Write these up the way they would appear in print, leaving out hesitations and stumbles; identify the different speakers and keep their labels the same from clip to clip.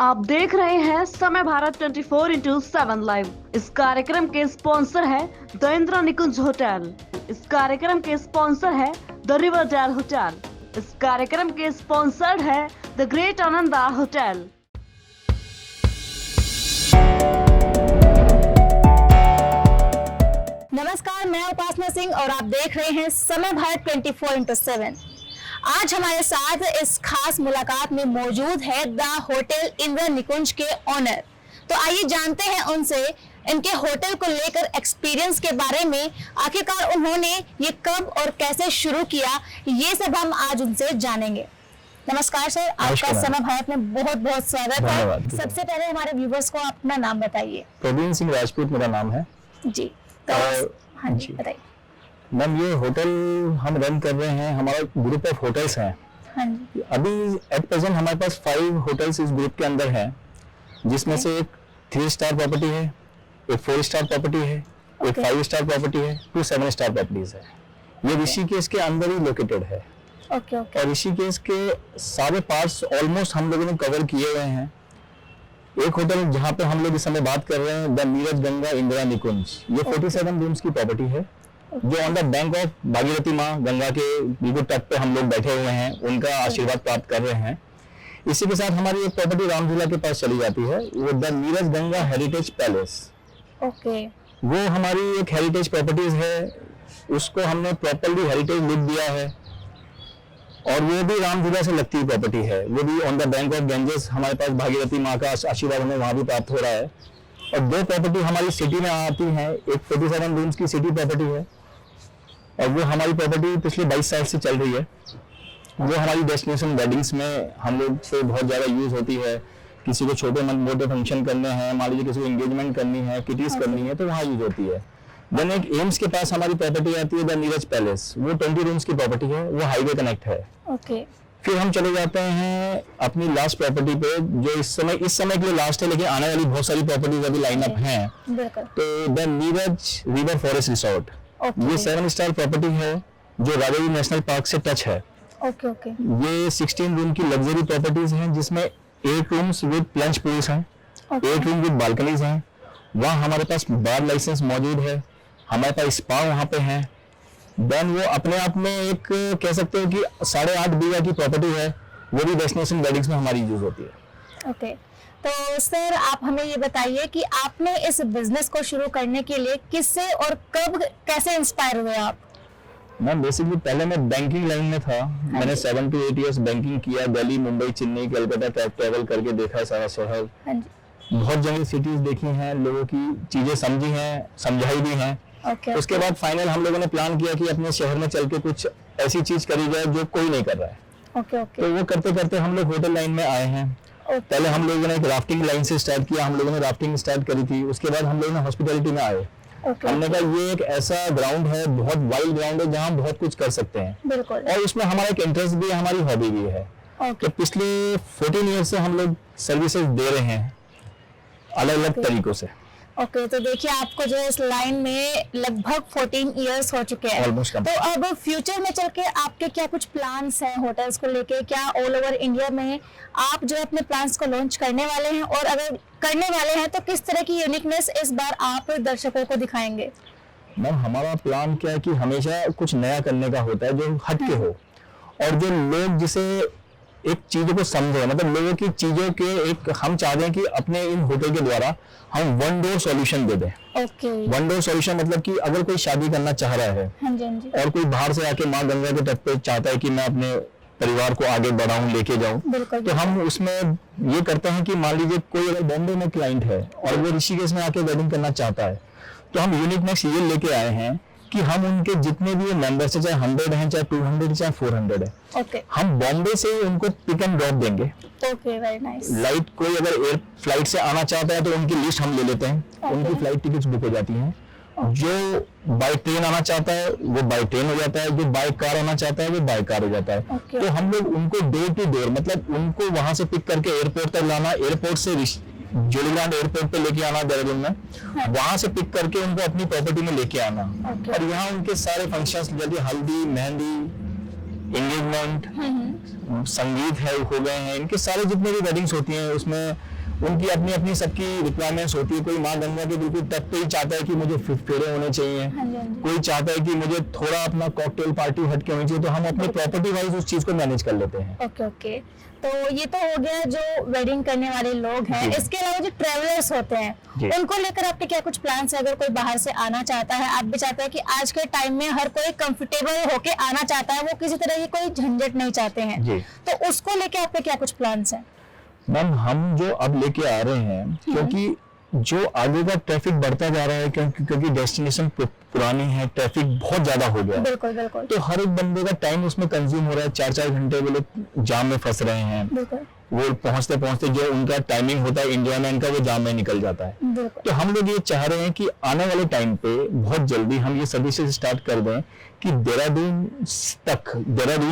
Speaker 1: आप देख रहे हैं समय भारत 24x7 लाइव। इस कार्यक्रम के स्पॉन्सर है द इंदिरा निकुंज होटल। इस कार्यक्रम के स्पॉन्सर है द रिवरडेल होटल। इस कार्यक्रम के स्पॉन्सर्ड है द ग्रेट आनंदा होटल।
Speaker 2: नमस्कार, मैं उपासना सिंह और आप देख रहे हैं समय भारत 24x7। आज हमारे साथ इस खास मुलाकात में मौजूद है द होटल इंदिरा निकुंज के ऑनर। तो आइए जानते हैं उनसे इनके होटल को लेकर एक्सपीरियंस के बारे में। आखिरकार उन्होंने ये कब और कैसे शुरू किया, ये सब हम आज उनसे जानेंगे। नमस्कार सर, आपका समय भारत में बहुत बहुत स्वागत है। सबसे पहले हमारे व्यूवर्स को अपना नाम बताइए।
Speaker 3: प्रवीण सिंह राजपूत मेरा नाम है
Speaker 2: जी, तो हाँ जी बताइए।
Speaker 3: मैम, ये होटल हम रन कर रहे हैं, हमारा ग्रुप ऑफ होटल्स हैं।
Speaker 2: हाँ जी।
Speaker 3: अभी एट प्रेजेंट हमारे पास 5 होटल्स इस ग्रुप के अंदर हैं, जिसमें से एक 3 स्टार प्रॉपर्टी है, एक 4 स्टार प्रॉपर्टी है, एक 5 स्टार प्रॉपर्टी है, 2 7 स्टार प्रॉपर्टीज है। ये ऋषिकेश के अंदर ही लोकेटेड है। और ऋषिकेश के सारे पार्ट्स ऑलमोस्ट हम लोगों ने कवर किए हुए हैं। एक होटल जहाँ पे हम लोग इस समय बात कर रहे हैं, द नीरज गंगा इंदिरा निकुंज, ये 47 रूम्स की प्रॉपर्टी है, जो on the bank of Bhagirathi माँ गंगा के बिल्कुल तट पे हम लोग बैठे हुए हैं, उनका आशीर्वाद प्राप्त कर रहे हैं। इसी के साथ हमारी एक प्रॉपर्टी रामझूला के पास चली जाती है, वो the Neeraj Ganga heritage palace. वो हमारी एक हेरिटेज प्रॉपर्टीज है, उसको हमने प्रॉपरली हेरिटेज लिख दिया है, और वो भी रामझूला से लगती हुई प्रॉपर्टी है। वो भी ऑन द बैंक ऑफ गंजेस, हमारे पास भागीरथी माँ का आशीर्वाद हमें वहाँ भी प्राप्त हो रहा है। और 2 प्रॉपर्टी हमारी सिटी में आती हैं, एक 47 रूम्स की सिटी प्रॉपर्टी है, और वो हमारी प्रॉपर्टी पिछले 22 साल से चल रही है। वो हमारी डेस्टिनेशन वेडिंग्स में हम लोग से बहुत ज़्यादा यूज होती है। किसी को छोटे मोटे फंक्शन करने हैं, मान लीजिए किसी को एंगेजमेंट करनी है, किटीज करनी है, तो वहाँ यूज होती है। देन एक एम्स के पास हमारी प्रॉपर्टी आती है द नीरज पैलेस, वो 20 रूम्स की प्रॉपर्टी है, वो हाईवे कनेक्ट है। फिर हम चले जाते हैं अपनी लास्ट प्रॉपर्टी पे, जो इस समय के लिए लास्ट है, लेकिन आने वाली बहुत सारी प्रॉपर्टीज अभी लाइनअप हैं। तो the Neeraj river forest resort, ये 7 स्टार प्रॉपर्टी है, जो राजाजी नेशनल पार्क से टच है। ये 16 रूम की लग्जरी प्रॉपर्टीज हैं, जिसमें 8 रूम्स विद प्लंज पूल्स हैं, 8 रूम विद बालकनीज हैं। वहाँ हमारे पास बार लाइसेंस मौजूद है, हमारे पास स्पा वहाँ पे है। देन वो अपने आप में एक कह सकते हो कि 8.5 बीघा की प्रॉपर्टी है, वो भी डेस्टिनेशन वेडिंग्स में हमारी यूज होती है।
Speaker 2: तो सर, आप हमें ये बताइए कि आपने इस बिजनेस को शुरू करने के लिए किससे और कब कैसे इंस्पायर हुए आप?
Speaker 3: मैं बेसिकली पहले मैं बैंकिंग लाइन में था। मैंने 7 to 8 इयर्स बैंकिंग किया, दिल्ली, मुंबई, चेन्नई, कलकत्ता ट्रैवल करके देखा सारा शहर। बहुत जगह सिटीज देखी हैं, लोगों की चीजें समझी हैं, समझाई भी हैं। उसके बाद फाइनल हम लोगों ने प्लान किया कि अपने शहर में चल के कुछ ऐसी चीज करी जाए जो कोई नहीं कर रहा है। तो वो करते करते हम लोग होटल लाइन में आए हैं। पहले हम लोगों ने एक राफ्टिंग लाइन से स्टार्ट किया, हम लोगों ने राफ्टिंग स्टार्ट करी थी। उसके बाद हम लोगों ने हॉस्पिटैलिटी में आए। हमने कहा ये एक ऐसा ग्राउंड है, बहुत वाइल्ड ग्राउंड है, जहाँ हम बहुत कुछ कर सकते हैं, और उसमें हमारा एक इंटरेस्ट भी है, हमारी हॉबी भी है। तो पिछले 14 ईयर से हम लोग सर्विसेज दे रहे हैं अलग अलग तरीकों से।
Speaker 2: तो देखिए, आपको जो इस लाइन में लगभग 14 इयर्स हो चुके हैं। तो अब फ्यूचर में चल के आपके क्या कुछ प्लान्स हैं होटल्स को लेके? क्या ऑल ओवर इंडिया में आप जो अपने प्लान्स को लॉन्च करने वाले हैं, और अगर करने वाले हैं तो किस तरह की यूनिकनेस इस बार आप दर्शकों को दिखाएंगे?
Speaker 3: मैम, हमारा प्लान क्या है कि हमेशा कुछ नया करने का होता है, जो हटके हो, और जो लोग जिसे एक चीजों को समझे, मतलब लोगों की चीजों के एक हम चाहते हैं कि अपने इन होटल के द्वारा हम वन डोर सॉल्यूशन दे दें। वन डोर सॉल्यूशन मतलब कि अगर कोई शादी करना चाह रहा है, और कोई बाहर से आके माँ गंगा के तट पे चाहता है कि मैं अपने परिवार को आगे बढ़ाऊं, लेके जाऊं, तो हम उसमें ये करते हैं कि मान लीजिए कोई अगर बॉम्बे में क्लाइंट है और वो ऋषिकेश में आके वेडिंग करना चाहता है, तो हम यूनिकनेस ये लेके आए हैं कि हम उनके जितने भी मेंबर्स है, चाहे 100 हैं, चाहे 200, चाहे 400 है, हम बॉम्बे से ही उनको पिक एंड ड्रॉप देंगे।
Speaker 2: Very nice.
Speaker 3: लाइट कोई अगर एयर फ्लाइट से आना चाहता है तो उनकी लिस्ट हम ले लेते हैं, उनकी फ्लाइट टिकट्स बुक हो जाती हैं। जो बाय ट्रेन आना चाहता है वो बाय ट्रेन हो जाता है, जो बाय कार आना चाहता है वो बाय कार हो जाता है। तो हम लोग उनको डोर टू डोर, मतलब उनको वहां से पिक करके एयरपोर्ट तक लाना, एयरपोर्ट से जोलीग्रांट एयरपोर्ट पे लेके आना देहरादून में, वहां से पिक करके उनको अपनी प्रॉपर्टी में लेके आना, और यहाँ उनके सारे फंक्शंस जैसे हल्दी, मेहंदी, एंगेजमेंट, संगीत है हो गए हैं, इनके सारे जितने भी वेडिंग्स होती हैं उसमें उनकी अपनी अपनी सबकी रिक्वायरमेंट्स होती है। कोई माँ गंगा के बिल्कुल तट पे ही चाहता है कि मुझे फेरे होने चाहिए,
Speaker 2: हाँ जी, हाँ जी।
Speaker 3: कोई चाहता है कि मुझे थोड़ा अपना कॉकटेल पार्टी हट के होनी चाहिए, तो हम अपने प्रॉपर्टी वाइज उस चीज को मैनेज कर लेते हैं।
Speaker 2: ओके ओके, तो ये तो हो गया जो वेडिंग करने वाले लोग हैं।
Speaker 3: जी।
Speaker 2: इसके अलावा जो ट्रेवलर्स होते हैं
Speaker 3: जी।
Speaker 2: उनको लेकर आपके क्या कुछ प्लान्स है? अगर कोई बाहर से आना चाहता है, आप भी चाहते हैं कि आज के टाइम में हर कोई कंफर्टेबल होके आना चाहता है, वो किसी तरह की कोई झंझट नहीं चाहते हैं,
Speaker 3: जी।
Speaker 2: तो उसको लेके आपके क्या कुछ प्लान्स हैं?
Speaker 3: मैम हम जो अब लेके आ रहे हैं, क्योंकि जो आगे का ट्रैफिक बढ़ता जा रहा है, क्योंकि डेस्टिनेशन पुरानी है, ट्रैफिक बहुत ज्यादा हो गया है,
Speaker 2: बिल्कुल बिल्कुल
Speaker 3: तो हर एक बंदे का टाइम उसमें कंज्यूम हो रहा है। 4-4 घंटे वो लोग जाम में फंस रहे हैं,
Speaker 2: बिल्कुल
Speaker 3: वो पहुंचते पहुंचते जो उनका टाइमिंग होता है एंजॉयमेंट का, वो जाम में निकल जाता है।
Speaker 2: बिल्कुल।
Speaker 3: तो हम लोग ये चाह रहे हैं कि आने वाले टाइम पे बहुत जल्दी हम ये सर्विसेज स्टार्ट कर दें कि देहरादून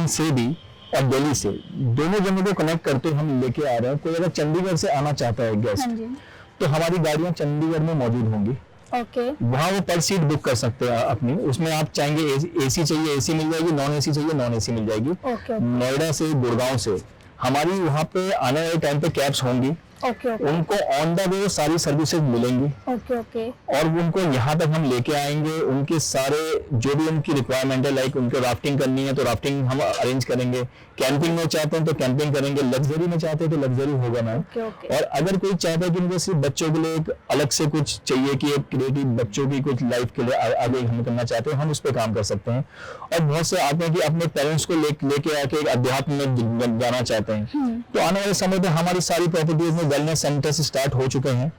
Speaker 3: से भी और दिल्ली से दोनों जगहों को कनेक्ट करते हम लेके आ रहे हैं। कोई अगर चंडीगढ़ से आना चाहता है
Speaker 2: हाँ
Speaker 3: गेस्ट,
Speaker 2: जी।
Speaker 3: तो हमारी गाड़ियां चंडीगढ़ में मौजूद होंगी,
Speaker 2: ओके
Speaker 3: वहाँ वो पर सीट बुक कर सकते हैं अपनी। उसमें आप चाहेंगे एसी चाहिए एसी मिल जाएगी, नॉन एसी चाहिए नॉन एसी मिल जाएगी।
Speaker 2: ओके
Speaker 3: नोएडा से, गुड़गांव से हमारी वहाँ पे आने वाले टाइम पे कैब्स होंगी,
Speaker 2: ओके
Speaker 3: उनको ऑन द वे सारी सर्विसेज मिलेंगी
Speaker 2: ओके ओके
Speaker 3: और उनको यहाँ तक हम लेके आएंगे। उनके सारे जो भी उनकी रिक्वायरमेंट है, लाइक उनको राफ्टिंग करनी है तो राफ्टिंग हम अरेंज करेंगे, कैंपिंग में चाहते हैं तो कैंपिंग करेंगे, लग्जरी में चाहते हैं तो लग्जरी होगा मैम।
Speaker 2: ओके ओके
Speaker 3: और अगर कोई चाहता है कि मुझे सिर्फ बच्चों के लिए एक अलग से कुछ चाहिए कि एक क्रिएटिव बच्चों की कुछ लाइफ के लिए आगे हम करना चाहते हैं, हम उस पर काम कर सकते हैं। और बहुत से आते हैं कि अपने पेरेंट्स को लेके आके एक अध्यात्म में जाना चाहते हैं, तो आने वाले समय में हमारी सारी प्रॉपर्टीज में वेलनेस सेंटर्स स्टार्ट हो चुके हैं।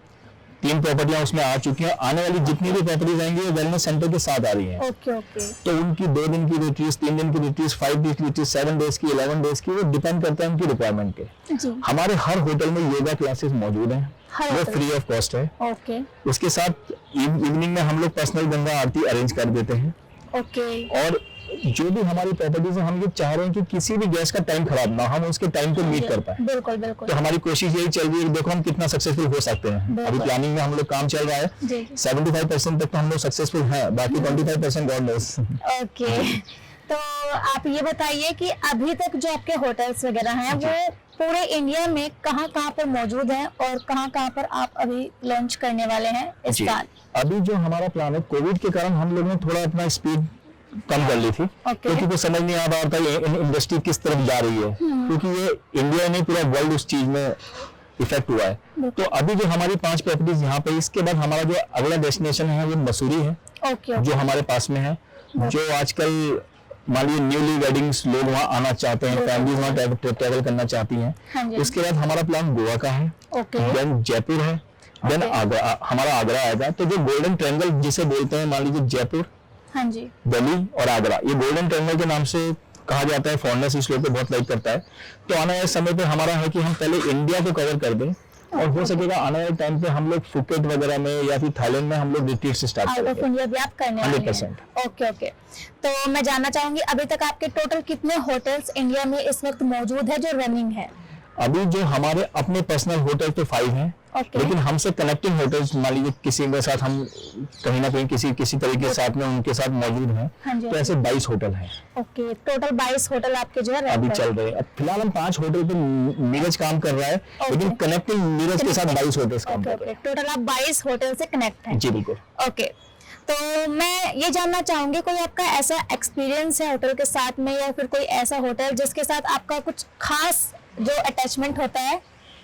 Speaker 3: 3 प्रॉपर्टियां उसमें आ चुकी हैं। आने वाली जितनी भी प्रॉपर्टीज आएंगी वो वेलनेस सेंटर के साथ आ रही हैं।
Speaker 2: ओके ओके
Speaker 3: तो उनकी 2 दिन की रिट्रीट, 3 दिन की रिट्रीट, 5 डेज की रिट्रीट, 7 डेज की, 11 डेज की, वो डिपेंड करता है उनकी रिक्वायरमेंट पे।
Speaker 2: जी।
Speaker 3: हमारे हर होटल में योगा क्लासेस मौजूद हैं,
Speaker 2: हर
Speaker 3: वो
Speaker 2: होटल
Speaker 3: फ्री ऑफ कॉस्ट है।
Speaker 2: ओके
Speaker 3: उसके साथ इवनिंग में हम लोग पर्सनल गंगा आरती अरेंज कर देते हैं।
Speaker 2: ओके
Speaker 3: और जो भी हमारी प्रॉपर्टीज है, हम ये चाह रहे हैं कि किसी भी गेस्ट का टाइम खराब ना, हम उसके टाइम को मीट कर पाए।
Speaker 2: बिल्कुल बिल्कुल
Speaker 3: तो हमारी कोशिश यही चल रही है कि देखो हम कितना सक्सेसफुल हो सकते हैं।
Speaker 2: बिल्कुल।
Speaker 3: अभी प्लानिंग में हम लोग काम चल रहा है,
Speaker 2: जी।
Speaker 3: 75% तक तो हम लोग सक्सेसफुल हैं, बाकी 25% गॉड नोस।
Speaker 2: ओके, तो आप ये बताइए कि अभी तक जो आपके होटल्स वगैरह हैं वो पूरे इंडिया में कहाँ कहाँ पर मौजूद हैं और कहाँ कहाँ पर आप अभी लॉन्च करने वाले हैं इस
Speaker 3: जी।
Speaker 2: साल?
Speaker 3: अभी जो हमारा प्लान है, कोविड के कारण हम लोगों ने थोड़ा अपना स्पीड कम कर ली थी, क्योंकि वो समझ नहीं आ रहा था ये इंडस्ट्री किस तरफ जा रही है, क्योंकि ये इंडिया नहीं पूरा वर्ल्ड उस चीज में इफेक्ट हुआ है। तो अभी जो हमारी 5 प्रॉपर्टीज यहाँ पे, इसके बाद हमारा जो अगला डेस्टिनेशन है वो मसूरी है,
Speaker 2: ओके
Speaker 3: जो हमारे पास में है। जो आजकल मान लीजिए न्यूली वेडिंग्स लोग वहाँ आना चाहते हैं, फैमिलीज वहाँ ट्रैवल करना चाहती
Speaker 2: हाँ
Speaker 3: हैं।
Speaker 2: जी।
Speaker 3: उसके बाद हमारा प्लान गोवा का है,
Speaker 2: ओके
Speaker 3: देन जयपुर है, देन आगरा, हमारा आगरा आएगा। तो जो गोल्डन ट्रायंगल जिसे बोलते हैं, मान लीजिए जयपुर,
Speaker 2: हाँ जी
Speaker 3: दिल्ली और आगरा, ये गोल्डन ट्रायंगल के नाम से कहा जाता है। फॉरनर्स इस लोग को बहुत लाइक करता है। तो आने वाले समय पे हमारा है कि हम पहले इंडिया को कवर कर दें, और हो सकेगा आने वाले टाइम पे हम लोग फुकेट वगैरह में या फिर थाईलैंड में हम लोग रिट्रीट से स्टार्ट
Speaker 2: आउट ऑफ
Speaker 3: करेंगे।
Speaker 2: इंडिया भी आप करने वाले हैं?
Speaker 3: 100%।
Speaker 2: ओके ओके, तो मैं जानना चाहूंगी अभी तक आपके टोटल कितने होटल्स इंडिया में इस वक्त मौजूद है जो रनिंग है?
Speaker 3: अभी जो हमारे अपने पर्सनल होटल तो 5 हैं,
Speaker 2: ओके।
Speaker 3: लेकिन हमसे कनेक्टिंग होटल्स मान लीजिए किसी के साथ हम कहीं ना कहीं किसी तरीके के साथ में उनके साथ मौजूद हैं,
Speaker 2: हाँ जी।
Speaker 3: तो ऐसे 22 होटल हैं
Speaker 2: ओके, टोटल 22 होटल आपके जो है रन
Speaker 3: अभी
Speaker 2: कर-
Speaker 3: चल रहे हैं। अब फिलहाल हम 5 होटल पे नीरज काम कर रहा है, लेकिन कनेक्टिंग नीरज के साथ 22 होटल्स काम
Speaker 2: ओके
Speaker 3: कर रहे
Speaker 2: ओके, टोटल आप 22 होटल से कनेक्ट हैं?
Speaker 3: हैं। जी बिल्कुल।
Speaker 2: ओके, तो मैं ये जानना चाहूंगी कोई आपका ऐसा एक्सपीरियंस है होटल के साथ में, या फिर कोई ऐसा होटल जिसके साथ आपका कुछ खास जो अटैचमेंट होता है?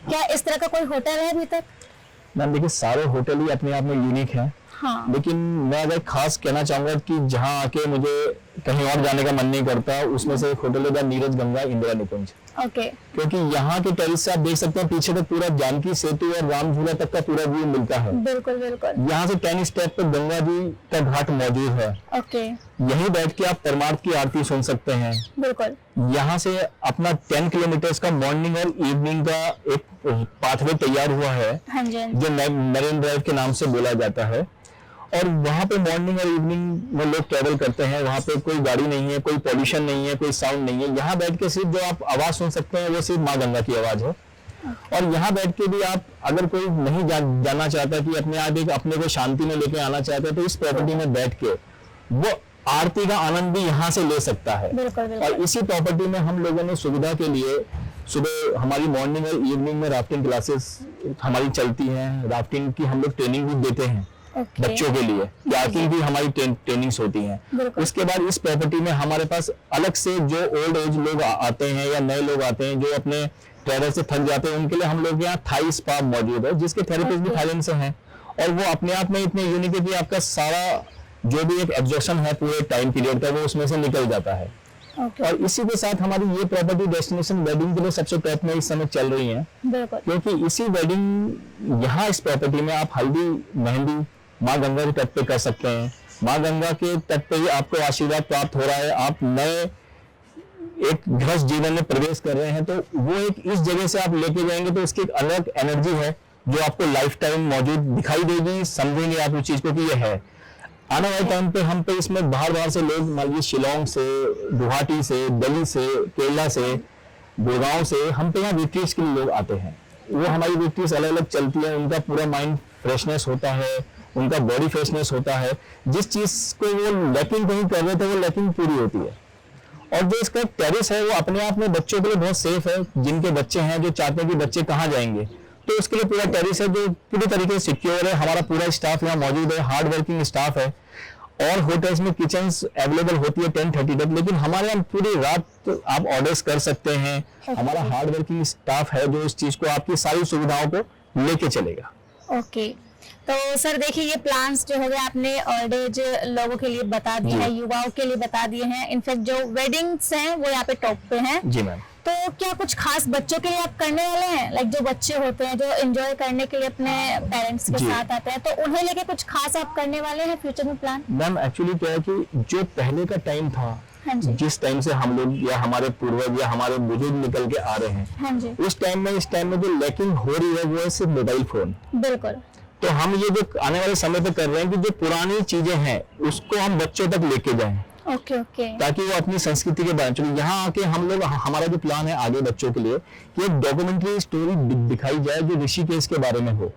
Speaker 2: क्या इस तरह का कोई होटल है अभी तक?
Speaker 3: मैम देखिए, सारे होटल ही अपने आप में यूनिक हैं,
Speaker 2: हाँ
Speaker 3: लेकिन मैं अगर खास कहना चाहूंगा कि जहां आके मुझे कहीं और जाने का मन नहीं करता, उसमें से एक होटल है नीरज गंगा इंदिरा निकुंज।
Speaker 2: ओके
Speaker 3: क्योंकि यहाँ के टेरिस से आप देख सकते हैं पीछे तक पूरा जानकी सेतु और रामझूला तक का पूरा व्यू मिलता है।
Speaker 2: बिल्कुल बिल्कुल।
Speaker 3: यहाँ से 10 स्टेप पे गंगा जी का घाट मौजूद है।
Speaker 2: ओके
Speaker 3: यहीं बैठ के आप परमार्थ की आरती सुन सकते हैं।
Speaker 2: बिल्कुल।
Speaker 3: यहाँ से अपना 10 किलोमीटर का मॉर्निंग और इवनिंग का एक पाथवे तैयार हुआ है,
Speaker 2: हाँ जी
Speaker 3: जो मरीन ड्राइव के नाम से बोला जाता है। और वहाँ पे मॉर्निंग और इवनिंग में लोग ट्रेवल करते हैं। वहाँ पे कोई गाड़ी नहीं है, कोई पॉल्यूशन नहीं है, कोई साउंड नहीं है। यहाँ बैठ के सिर्फ जो आप आवाज सुन सकते हैं वो सिर्फ माँ गंगा की आवाज है। और यहाँ बैठ के भी आप अगर कोई नहीं जाना चाहता कि अपने आप एक अपने को शांति में लेके आना चाहता है, तो इस प्रॉपर्टी में बैठ के वो आरती का आनंद भी यहाँ से ले सकता है।
Speaker 2: बिल्कुल, बिल्कुल।
Speaker 3: और इसी प्रॉपर्टी में हम लोगों ने सुविधा के लिए सुबह हमारी मॉर्निंग और इवनिंग में राफ्टिंग क्लासेस हमारी चलती हैं। राफ्टिंग की हम लोग ट्रेनिंग भी देते हैं बच्चों के लिए, याकिंग भी हमारी ट्रेनिंग्स होती हैं। उसके बाद इस प्रॉपर्टी में हमारे पास अलग से जो ओल्ड एज लोग आते हैं या नए लोग आते हैं जो अपने ट्रैवल से थक जाते हैं, उनके लिए हम लोग यहाँ थाई स्पा मौजूद है, जिसके थेरेपिस्ट भी थाईलैंड से हैं। और वो अपने आप में इतने यूनिक है कि आपका सारा जो भी एक एग्जॉशन है पूरे टाइम पीरियड का, वो उसमें से निकल जाता है। और इसी के साथ हमारी ये प्रॉपर्टी डेस्टिनेशन वेडिंग के लिए सबसे टॉप में इस समय चल रही है, क्योंकि इसी वेडिंग यहाँ इस प्रॉपर्टी में आप हल्दी मेहंदी माँ गंगा के तट पे कर सकते हैं। माँ गंगा के तट पे ही आपको आशीर्वाद प्राप्त हो रहा है, आप नए एक गृहस्थ जीवन में प्रवेश कर रहे हैं, तो वो एक इस जगह से आप लेके जाएंगे तो इसकी एक अलग एनर्जी है जो आपको लाइफ टाइम मौजूद दिखाई देगी, समझेंगे आप उस चीज को कि ये है। आने वाले टाइम पे हम पे इसमें बाहर से लोग मान लीजिए शिलोंग से, गुवाहाटी से, दिल्ली से, केरला से, गुड़गांव से हम पे यहाँ रिट्रीट्स के लिए लोग आते हैं। वो हमारी रिट्रीट्स अलग अलग चलती है, उनका पूरा माइंड फ्रेशनेस होता है, उनका बॉडी फ्रेशनेस होता है। जिस चीज को वो लैकिंग कहीं कर रहे थे वो लैकिंग पूरी होती है। और जो इसका टेरिस है वो अपने आप में बच्चों के लिए बहुत सेफ है। जिनके बच्चे हैं जो चाहते हैं कि बच्चे कहाँ जाएंगे, तो उसके लिए पूरा टेरिस है जो पूरी तरीके से सिक्योर है। हमारा पूरा स्टाफ यहाँ मौजूद है, हार्ड वर्किंग स्टाफ है। और होटल्स में किचन्स अवेलेबल होती है 10:30 तक, लेकिन हमारे यहाँ पूरी रात आप ऑर्डर्स कर सकते हैं। हमारा हार्ड वर्किंग स्टाफ है जो इस चीज को आपकी सारी सुविधाओं को लेके चलेगा।
Speaker 2: ओके, तो सर देखिए ये प्लान्स जो हो गए आपने ओल्ड एज लोगों के लिए बता दिए हैं, युवाओं के लिए बता दिए हैं, इनफैक्ट जो वेडिंग्स हैं वो यहाँ पे टॉप पे हैं।
Speaker 3: जी मैम।
Speaker 2: तो क्या कुछ खास बच्चों के लिए आप करने वाले हैं? लाइक जो बच्चे होते हैं जो एंजॉय करने के लिए अपने पेरेंट्स के साथ आते हैं, तो उन्हें लेके कुछ खास आप करने वाले हैं फ्यूचर में प्लान?
Speaker 3: मैम एक्चुअली क्या है कि जो पहले का टाइम था,
Speaker 2: हाँ जी,
Speaker 3: जिस टाइम से हम लोग या हमारे पूर्वज या हमारे बुजुर्ग निकल के आ रहे हैं,
Speaker 2: हाँ जी,
Speaker 3: उस टाइम में जो लैकिंग हो रही है वो है सिर्फ मोबाइल फोन।
Speaker 2: बिल्कुल।
Speaker 3: तो हम ये जो आने वाले समय पे कर रहे हैं कि जो पुरानी चीजें हैं उसको हम बच्चों तक लेके जाएं,
Speaker 2: ओके ओके,
Speaker 3: ताकि वो अपनी संस्कृति के बारे में चलिए। यहाँ आके हम लोग हमारा जो प्लान है आगे बच्चों के लिए कि एक डॉक्यूमेंट्री स्टोरी दिखाई जाए जो ऋषिकेश के बारे में हो।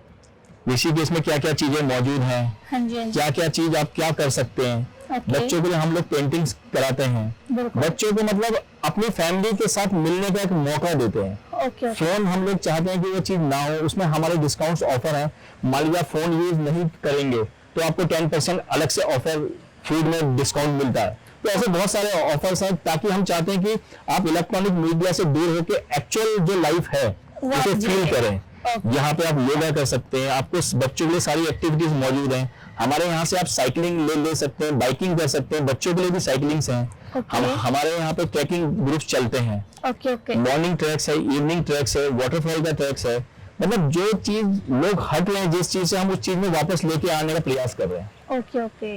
Speaker 3: ऋषिकेश में क्या क्या चीजें मौजूद हैं,
Speaker 2: हाँ जी,
Speaker 3: क्या क्या चीज आप क्या कर सकते हैं। बच्चों के लिए हम लोग पेंटिंग्स कराते हैं, बच्चों को मतलब अपनी फैमिली के साथ मिलने का एक मौका देते हैं।
Speaker 2: ओके,
Speaker 3: फोन हम लोग चाहते हैं कि वो चीज ना हो, उसमें हमारे डिस्काउंट्स ऑफर है। मान लीजिए फोन यूज नहीं करेंगे तो आपको 10% अलग से ऑफर फूड में डिस्काउंट मिलता है। तो ऐसे बहुत सारे ऑफर्स हैं, ताकि हम चाहते हैं कि आप इलेक्ट्रॉनिक मीडिया से दूर होकर एक्चुअल जो लाइफ है उसे फील करें। यहाँ पे आप योगा कर सकते हैं, आपको बच्चों के लिए सारी एक्टिविटीज मौजूद हैं। हमारे यहाँ से आप साइकिलिंग ले सकते हैं, बाइकिंग कर सकते हैं, बच्चों के लिए भी साइकिलिंग्स हैं। हमारे यहाँ पे ट्रैकिंग ग्रुप्स चलते हैं। मॉर्निंग ट्रैक्स है, इवनिंग ट्रैक्स है, वाटरफॉल का ट्रैक्स है। मतलब जो चीज लोग हट रहे हैं जिस चीज से, हम उस चीज में वापस लेके आने का प्रयास कर रहे हैं।
Speaker 2: Okay okay.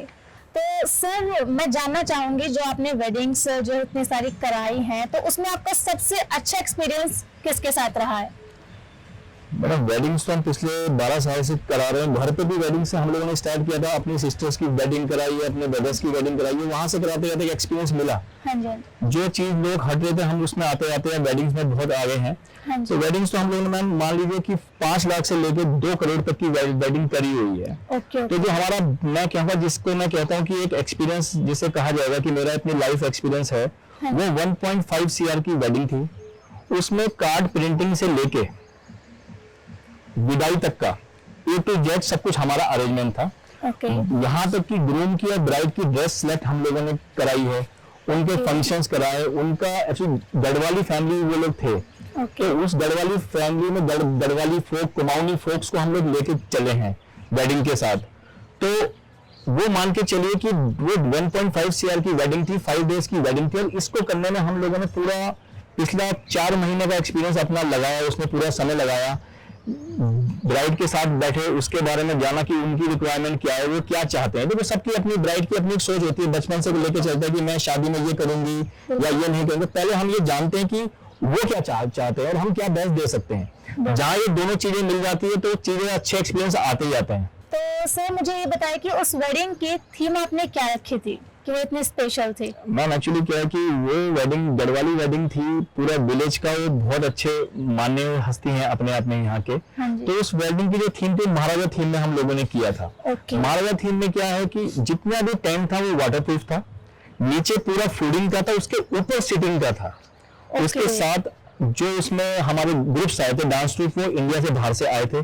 Speaker 2: तो सर मैं जानना चाहूंगी जो आपने वेडिंग्स जो इतनी सारी कराई हैं, तो उसमें आपका सबसे अच्छा एक्सपीरियंस किसके साथ रहा है?
Speaker 3: मतलब वेडिंग्स तो हम पिछले 12 साल से करा रहे हैं। घर पे भी वेडिंग से हम लोगों ने स्टार्ट किया था, अपनी सिस्टर्स की वेडिंग कराई है, अपने ब्रदर्स की वेडिंग कराई है, वहां से कराते कराते एक्सपीरियंस मिला।
Speaker 2: हाँ जी,
Speaker 3: जो चीज लोग हट रहे थे हम उसमें आते आते वेडिंग्स में बहुत आगे हैं।
Speaker 2: हाँ जी,
Speaker 3: तो वेडिंग्स तो हम लोगों ने मैम मान लीजिए कि 5 लाख से लेकर 2 करोड़ तक की वेडिंग करी हुई है।
Speaker 2: ओके,
Speaker 3: तो जो हमारा मैं कहूँगा, जिसको मैं कहता हूँ कि एक एक्सपीरियंस जिसे कहा जाएगा कि मेरा इतनी लाइफ एक्सपीरियंस है, वो 1.5 CR की वेडिंग थी। उसमें कार्ड प्रिंटिंग से लेके विदाई तक का A to Z सब कुछ हमारा अरेंजमेंट था। यहाँ तक कि ग्रूम की और ब्राइड की ड्रेस सिलेक्ट हम लोगों ने कराई है, उनके फंक्शंस कराए। उनका एक्चुअली गढ़वाली फैमिली वो लोग थे, तो उस गढ़वाली फैमिली में गढ़वाली फोक, कुमाऊनी फोक्स को हम लोग लेके चले हैं वेडिंग के साथ। तो वो मान के चलिए कि वो 1.5 CR की वेडिंग थी, 5 डेज की वेडिंग थी। और इसको करने में हम लोगों ने पूरा पिछला 4 महीने का एक्सपीरियंस अपना लगाया, उसमें पूरा समय लगाया। ब्राइड के साथ बैठे, उसके बारे में जाना कि उनकी रिक्वायरमेंट क्या है, वो क्या चाहते हैं। देखो सबकी अपनी ब्राइड की अपनी एक सोच होती है, बचपन से लेके चलता है कि मैं शादी में ये करूंगी या ये नहीं करूंगी। पहले हम ये जानते हैं कि वो क्या चाहते हैं और हम क्या बेस्ट दे सकते हैं। जहाँ ये दोनों चीजें मिल जाती है तो चीजें अच्छे एक्सपीरियंस आते ही आते हैं।
Speaker 2: तो सर मुझे ये बताइए कि उस वेडिंग की थीम आपने क्या रखी थी कि वो इतनी स्पेशल थी?
Speaker 3: मैम एक्चुअली क्या है कि वो वेडिंग गढ़वाली वेडिंग थी, पूरा विलेज का वो बहुत अच्छे मान्य हस्ती हैं अपने आप में यहाँ के। तो उस वेडिंग की जो थीम थी महाराजा थीम में हम लोगों ने किया था। महाराजा थीम में क्या है कि जितना भी टेंट था वो वाटर प्रूफ था, नीचे पूरा फूडिंग का था, उसके ऊपर सिटिंग का था। उसके
Speaker 2: Okay.
Speaker 3: साथ जो उसमें हमारे ग्रुप्स आए थे, डांस ट्रूप, वो इंडिया से बाहर से आए थे।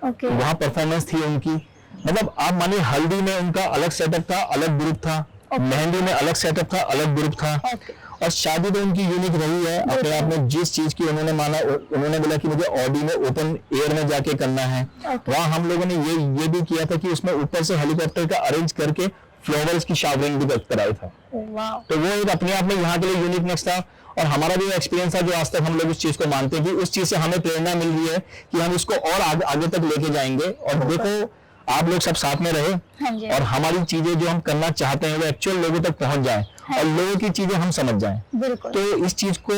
Speaker 2: ओके
Speaker 3: वहाँ परफॉर्मेंस थी उनकी। मतलब आप मानिए हल्दी में उनका अलग सेटअप था, अलग ग्रुप था। मेहंदी में अलग सेटअप था, अलग ग्रुप था।
Speaker 2: ओके
Speaker 3: और शादी तो उनकी यूनिक रही है अपने आप में। जिस चीज की उन्होंने माना, उन्होंने बोला कि मुझे ऑडी में ओपन एयर में जाके करना है।
Speaker 2: Okay.
Speaker 3: वहाँ हम लोगों ने ये भी किया था कि उसमें ऊपर से हेलीकॉप्टर का अरेंज करके फ्लावर्स की शावरिंग भी कराई था।
Speaker 2: वाह
Speaker 3: तो वो एक अपने आप में यहाँ के लिए यूनिकनेस था। और हमारा भी एक्सपीरियंस था, जो आज तक हम लोग उस चीज को मानते हैं कि उस चीज से हमें प्रेरणा मिल रही है कि हम इसको और आगे तक लेके जाएंगे। और देखो, आप लोग सब साथ में रहे
Speaker 2: हाँ जी
Speaker 3: और हमारी चीजें जो हम करना चाहते हैं वो एक्चुअल लोगों तक पहुंच जाएं और लोगों की चीजें हम समझ जाएं।
Speaker 2: बिल्कुल
Speaker 3: तो इस चीज को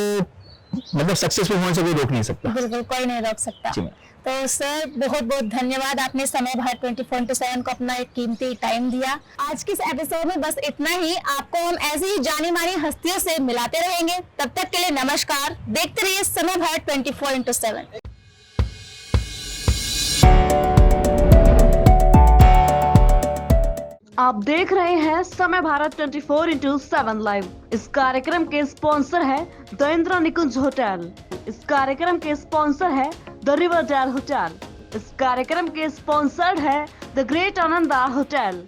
Speaker 3: मतलब सक्सेसफुल होने से कोई रोक नहीं सकता।
Speaker 2: बिल्कुल कोई नहीं रोक सकता।
Speaker 3: जी मैम।
Speaker 2: तो सर बहुत बहुत धन्यवाद, आपने समय भारत 24/7 को अपना एक कीमती टाइम दिया। आज के इस एपिसोड में बस इतना ही। आपको हम ऐसे ही जानी मानी हस्तियों से मिलाते रहेंगे। तब तक के लिए नमस्कार। देखते रहिए समय भारत 24/7।
Speaker 1: आप देख रहे हैं समय भारत 24/7 लाइव। इस कार्यक्रम के स्पॉन्सर है द इंदिरा निकुंज होटल। इस कार्यक्रम के स्पॉन्सर है द रिवरडेल होटल। इस कार्यक्रम के स्पॉन्सर्ड है द ग्रेट आनंदा होटल।